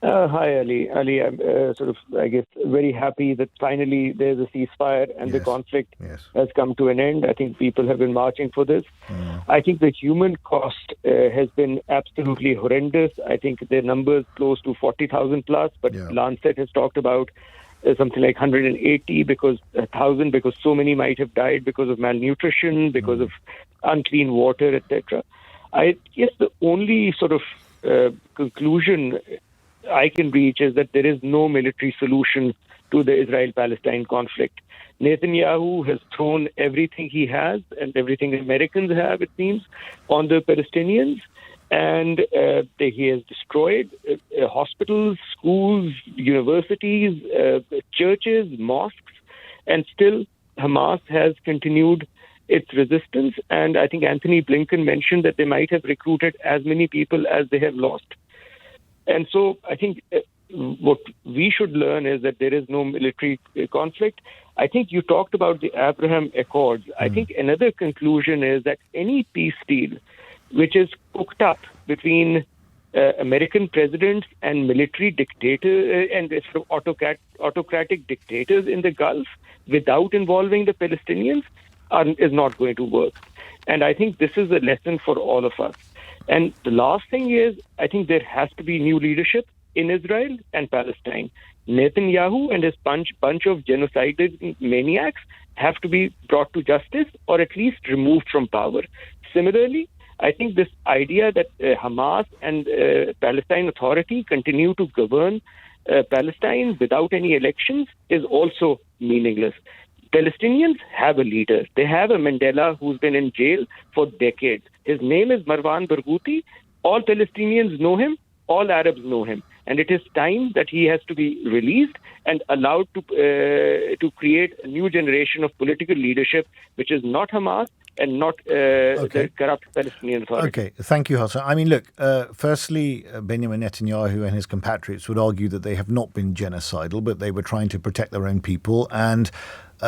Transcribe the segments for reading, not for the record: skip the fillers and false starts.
Hi, Ali. Ali, I'm I guess, very happy that finally there's a ceasefire and the conflict has come to an end. I think people have been marching for this. I think the human cost has been absolutely horrendous. I think the numbers close to 40,000 plus, but Lancet has talked about something like 180 because 1,000 because so many might have died because of malnutrition, because of unclean water, etc. I guess the only conclusion I can reach is that there is no military solution to the Israel-Palestine conflict. Netanyahu has thrown everything he has and everything Americans have, it seems, on the Palestinians. And he has destroyed hospitals, schools, universities, churches, mosques. And still, Hamas has continued its resistance. And I think Anthony Blinken mentioned that they might have recruited as many people as they have lost. And so I think what we should learn is that there is no military conflict. I think you talked about the Abraham Accords. I think another conclusion is that any peace deal which is cooked up between American presidents and military dictators and autocratic dictators in the Gulf without involving the Palestinians is not going to work. And I think this is a lesson for all of us. And the last thing is, I think there has to be new leadership in Israel and Palestine. Netanyahu and his bunch of genocidal maniacs have to be brought to justice or at least removed from power. Similarly, I think this idea that Hamas and Palestine Authority continue to govern Palestine without any elections is also meaningless. Palestinians have a leader. They have a Mandela who's been in jail for decades. His name is Marwan Barghouti. All Palestinians know him. All Arabs know him. And it is time that he has to be released and allowed to create a new generation of political leadership, which is not Hamas and not the corrupt Palestinian Authority. Okay, thank you, Hassan. I mean, look, firstly, Benjamin Netanyahu and his compatriots would argue that they have not been genocidal, but they were trying to protect their own people. And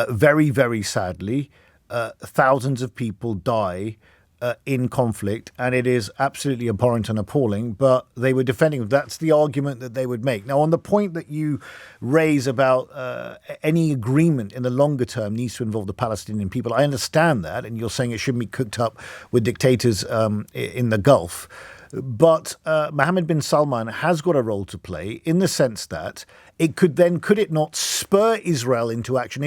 very, very sadly, thousands of people die in conflict, and it is absolutely abhorrent and appalling, but they were defending. That's the argument that they would make. Now, on the point that you raise about any agreement in the longer term needs to involve the Palestinian people, I understand that, and you're saying it shouldn't be cooked up with dictators in the Gulf. But Mohammed bin Salman has got a role to play in the sense that could it not spur Israel into action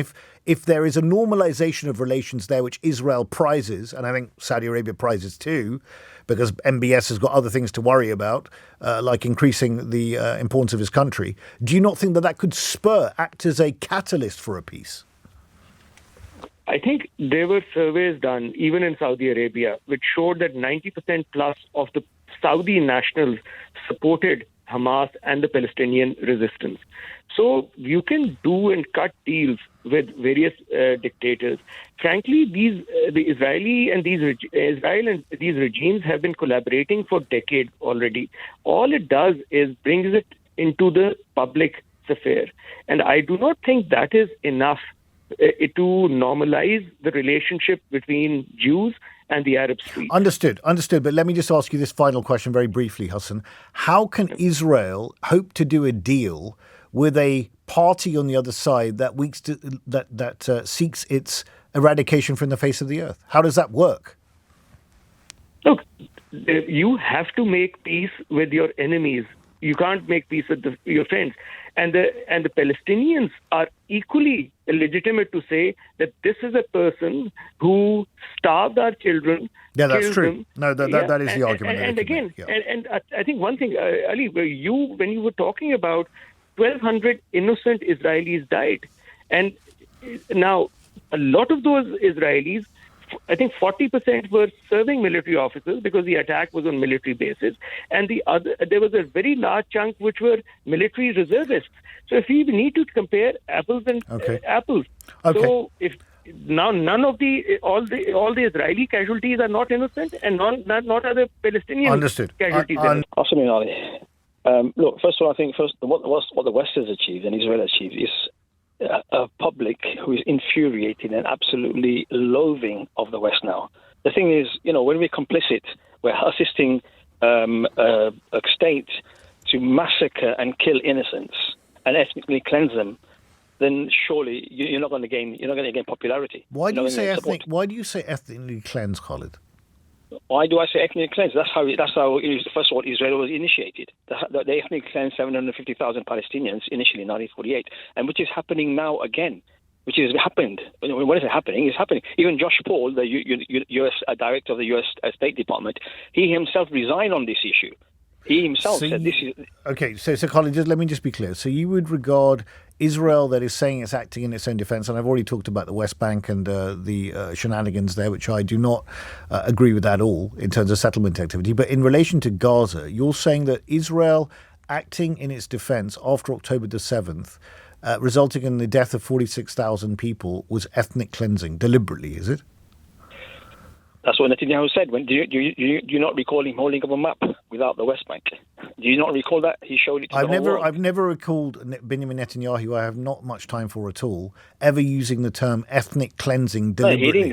if there is a normalization of relations there, which Israel prizes, and I think Saudi Arabia prizes too, because MBS has got other things to worry about, like increasing the importance of his country. Do you not think that could act as a catalyst for a peace? I think there were surveys done, even in Saudi Arabia, which showed that 90% plus of the Saudi nationals supported Hamas and the Palestinian resistance. So you can do and cut deals with various dictators. Frankly, Israel and these regimes have been collaborating for decades already. All it does is brings it into the public sphere. And I do not think that is enough to normalize the relationship between Jews and the Arab street. Understood. But let me just ask you this final question very briefly, Hassan. How can Israel hope to do a deal with a party on the other side that seeks its eradication from the face of the earth? How does that work? Look, you have to make peace with your enemies. You can't make peace with your friends. And the Palestinians are equally legitimate to say that this is a person who starved our children. Yeah, that's true. That is the argument. And again, and I think one thing, Ali, when you were talking about 1,200 innocent Israelis died, and now a lot of those Israelis, I think 40% were serving military officers because the attack was on military bases, and there was a very large chunk which were military reservists. So if we need to compare apples and apples, so if now none of all the Israeli casualties are not innocent, and not other Palestinian casualties. Look, first of all, I think what the West has achieved and Israel has achieved is a public who is infuriated and absolutely loathing of the West now. The thing is, when we're complicit, we're assisting a state to massacre and kill innocents and ethnically cleanse them, then surely you're not going to gain popularity. Why do you say ethnically cleanse, Khalid? Why do I say ethnically cleanse? That's how. First of all, Israel was initiated. They ethnically cleansed 750,000 Palestinians initially in 1948, and which is happening now again. Which has happened. When is it happening? It's happening. Even Josh Paul, the U.S. director of the U.S. State Department, he himself resigned on this issue. He himself said this is... Okay, so Khalid, let me just be clear. So you would regard Israel that is saying it's acting in its own defense, and I've already talked about the West Bank and the shenanigans there, which I do not agree with at all in terms of settlement activity. But in relation to Gaza, you're saying that Israel acting in its defense after October the 7th, resulting in the death of 46,000 people, was ethnic cleansing deliberately, is it? That's what Netanyahu said. Do you not recall him holding up a map without the West Bank? Do you not recall that? He showed it to the whole world. I've never recalled Benjamin Netanyahu, who I have not much time for at all, ever using the term ethnic cleansing deliberately. No,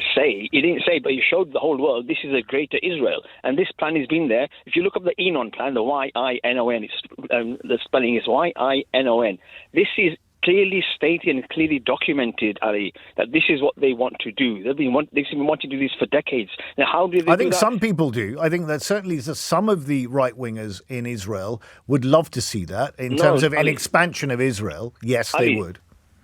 he didn't say, but he showed the whole world this is a greater Israel. And this plan has been there. If you look up the Enon plan, the Y-I-N-O-N, the spelling is Y-I-N-O-n. This is clearly stated and clearly documented, Ali, that this is what they want to do. They've been wanting to do this for decades. Now, how do they do that? I think some people do. I think that certainly some of the right-wingers in Israel would love to see that in terms of an expansion of Israel. Yes, they would.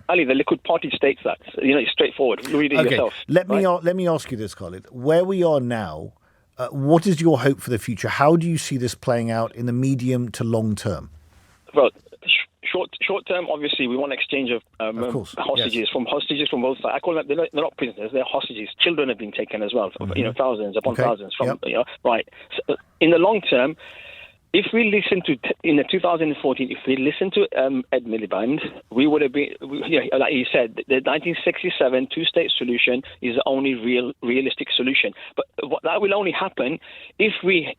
Ali, the Likud party states that. It's straightforward. Read it yourself. Let me ask you this, Khalid. Where we are now, what is your hope for the future? How do you see this playing out in the medium to long term? Well, short term, obviously, we want exchange of hostages from both sides. I call them, they're not prisoners, they're hostages. Children have been taken as well, thousands upon thousands. Right. So, in the long term, if we listen to, in 2014, if we listen to Ed Miliband, we would have been, like he said, the 1967 two-state solution is the only realistic solution. But that will only happen if we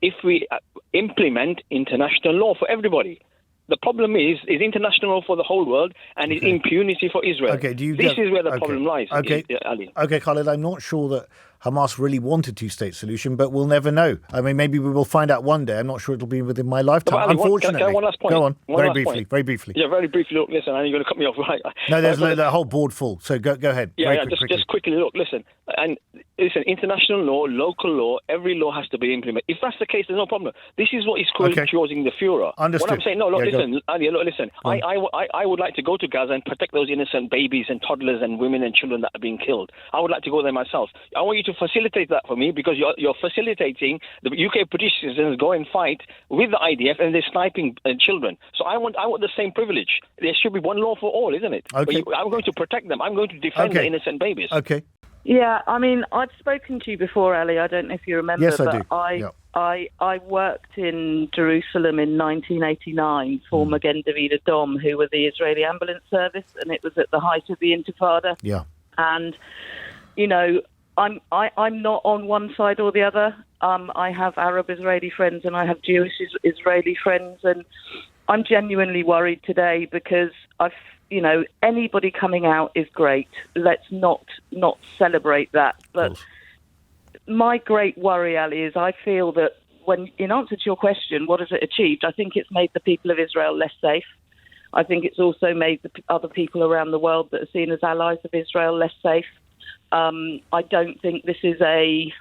implement international law for everybody. The problem is international law for the whole world and is impunity for Israel. This is where the problem lies, Ali. Okay, Khalid, I'm not sure that Hamas really want a two-state solution, but we'll never know. I mean, maybe we will find out one day. I'm not sure it'll be within my lifetime, Ali, unfortunately. One last point. Go on, very briefly. Yeah, very briefly. Look, listen, you're going to cut me off, right? No, there's the whole board full, so go ahead. Just quickly, look, listen. International law, local law, every law has to be implemented. If that's the case, there's no problem. This is what is causing the furor. Understood. What I'm saying, listen. I would like to go to Gaza and protect those innocent babies and toddlers and women and children that are being killed. I would like to go there myself. I want you to facilitate that for me, because you're facilitating the UK British citizens go and fight with the IDF and they're sniping children. So I want the same privilege. There should be one law for all, isn't it? Okay. I'm going to protect them. I'm going to defend the innocent babies. Okay. Yeah, I mean, I've spoken to you before, Ali. I don't know if you remember. Yes, but I do. I worked in Jerusalem in 1989 for Magen David Adom, who were the Israeli ambulance service, and it was at the height of the Intifada. Yeah. And, I'm not on one side or the other. I have Arab Israeli friends and I have Jewish Israeli friends, and I'm genuinely worried today because anybody coming out is great. Let's not celebrate that. But my great worry, Ali, is I feel that when, in answer to your question, what has it achieved? I think it's made the people of Israel less safe. I think it's also made the other people around the world that are seen as allies of Israel less safe. I don't think this is a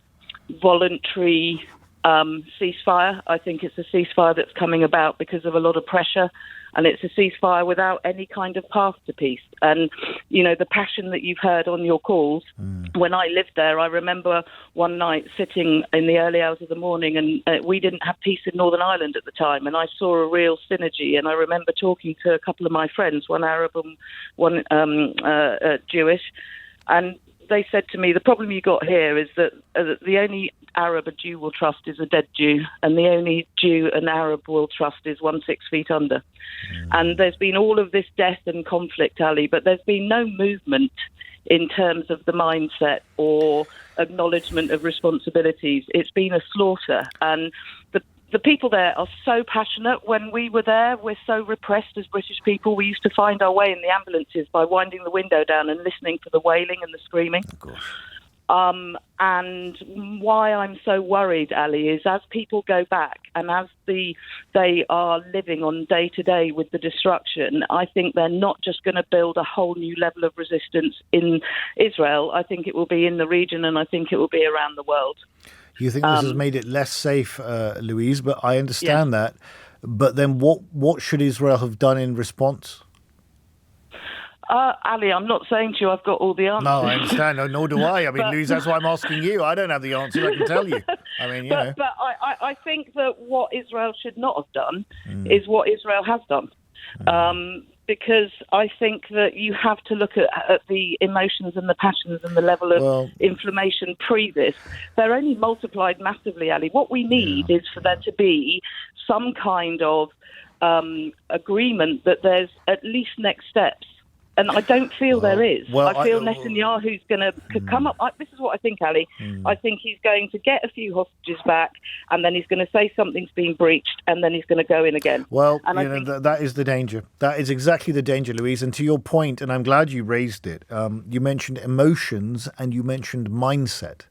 voluntary ceasefire. I think it's a ceasefire that's coming about because of a lot of pressure, and it's a ceasefire without any kind of path to peace. And, the passion that you've heard on your calls, when I lived there, I remember one night sitting in the early hours of the morning, and we didn't have peace in Northern Ireland at the time, and I saw a real synergy. And I remember talking to a couple of my friends, one Arab and one Jewish, and they said to me, the problem you got here is that the only Arab a Jew will trust is a dead Jew, and the only Jew an Arab will trust is 1 6 feet under. And there's been all of this death and conflict, Ali, but there's been no movement in terms of the mindset or acknowledgement of responsibilities. It's been a slaughter, and the people there are so passionate. When we were there, we're so repressed as British people. We used to find our way in the ambulances by winding the window down and listening for the wailing and the screaming. Of course. And why I'm so worried, Ali, is as people go back and as they are living on day to day with the destruction, I think they're not just going to build a whole new level of resistance in Israel. I think it will be in the region, and I think it will be around the world. You think this has made it less safe, Louise? But I understand that. But then what should Israel have done in response? Ali, I'm not saying to you I've got all the answers. No, I understand. No, nor do I. I mean, Louise, that's why I'm asking you. I don't have the answers, I can tell you. I mean, But I think that what Israel should not have done is what Israel has done. Because I think that you have to look at the emotions and the passions and the level of inflammation pre this. They're only multiplied massively, Ali. What we need is for there to be some kind of agreement that there's at least next steps. And I don't feel there is. I feel Netanyahu's going to come up. This is what I think, Ali. I think he's going to get a few hostages back, and then he's going to say something's been breached, and then he's going to go in again. Well, and that is the danger. That is exactly the danger, Louise. And to your point, and I'm glad you raised it, you mentioned emotions and you mentioned mindset.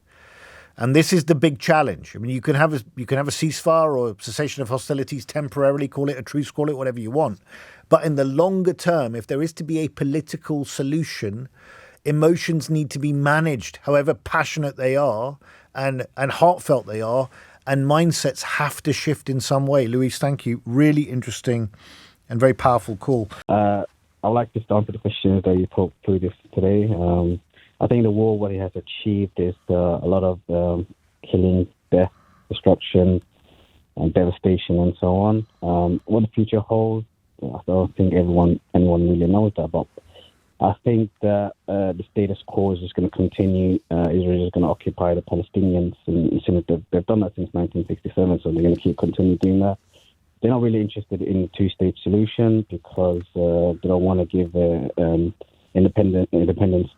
And this is the big challenge. I mean, you can have a ceasefire or a cessation of hostilities temporarily, call it a truce, call it whatever you want. But in the longer term, if there is to be a political solution, emotions need to be managed, however passionate they are and heartfelt they are, and mindsets have to shift in some way. Louise, thank you. Really interesting and very powerful call. I'd like to start with the questions that you talked through this today. I think the war, what it has achieved is a lot of killing, death, destruction, and devastation, and so on. What the future holds, I don't think anyone really knows that, but I think that the status quo is just going to continue. Israel is going to occupy the Palestinians, and they've done that since 1967, so they're going to continue doing that. They're not really interested in a two-state solution because they don't want to give independence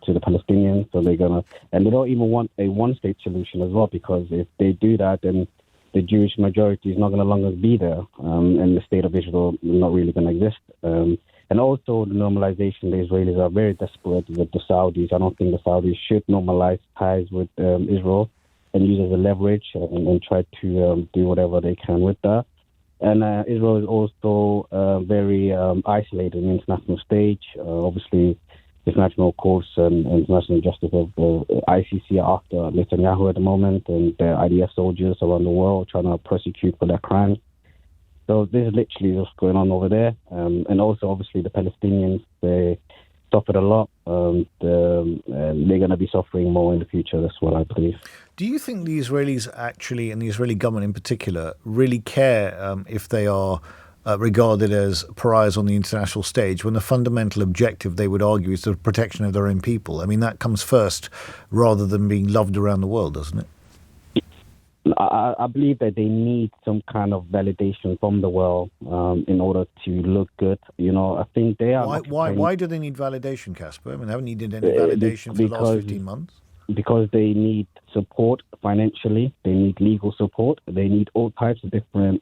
to the Palestinians, so they're gonna, and they don't even want a one-state solution as well, because if they do that, then the Jewish majority is not going to longer be there, and the state of Israel is not really going to exist. And also the normalization, the Israelis are very desperate with the Saudis. I don't think the Saudis should normalize ties with Israel and use it as a leverage and try to do whatever they can with that. And Israel is also very isolated in the international stage. Obviously, international courts and international justice of ICC after Netanyahu at the moment, and the IDF soldiers around the world trying to prosecute for their crimes. So this is literally what's going on over there. And also, obviously, the Palestinians, they suffered a lot. They're going to be suffering more in the future. That's what I believe. Do you think the Israelis actually, and the Israeli government in particular, really care if they are regarded as pariahs on the international stage, when the fundamental objective, they would argue, is the protection of their own people? I mean, that comes first rather than being loved around the world, doesn't it? I believe that they need some kind of validation from the world in order to look good. You know, I think they are... Why do they need validation, Casper? I mean, they haven't needed any validation for the last 15 months. Because they need support financially, they need legal support, they need all types of different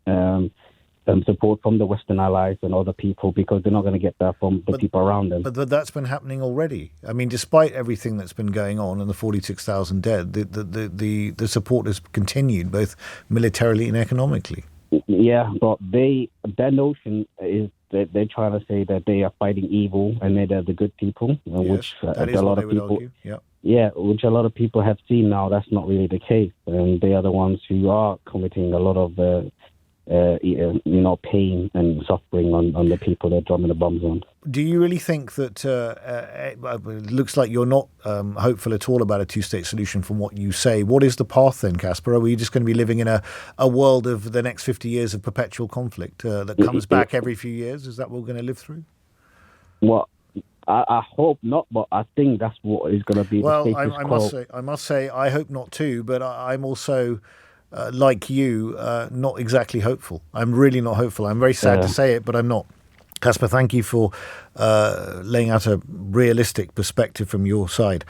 support from the Western allies and other people, because they're not going to get that from the people around them. But that's been happening already. I mean, despite everything that's been going on and the 46,000 dead, the support has continued, both militarily and economically. Yeah, but their notion is that they're trying to say that they are fighting evil and they're the good people, which that is a lot of people argue. Yeah. Yeah, which a lot of people have seen now. That's not really the case, and they are the ones who are committing a lot of pain and suffering on the people they're dropping the bombs on. Do you really think that it looks like you're not hopeful at all about a two-state solution from what you say? What is the path then, Casper? Are we just going to be living in a world of the next 50 years of perpetual conflict that comes back every few years? Is that what we're going to live through? Well, I hope not, but I think that's what is going to be the status quo. I must say, I hope not too, but I'm also... like you, not exactly hopeful. I'm really not hopeful. I'm very sad to say it, but I'm not. Casper, thank you for laying out a realistic perspective from your side.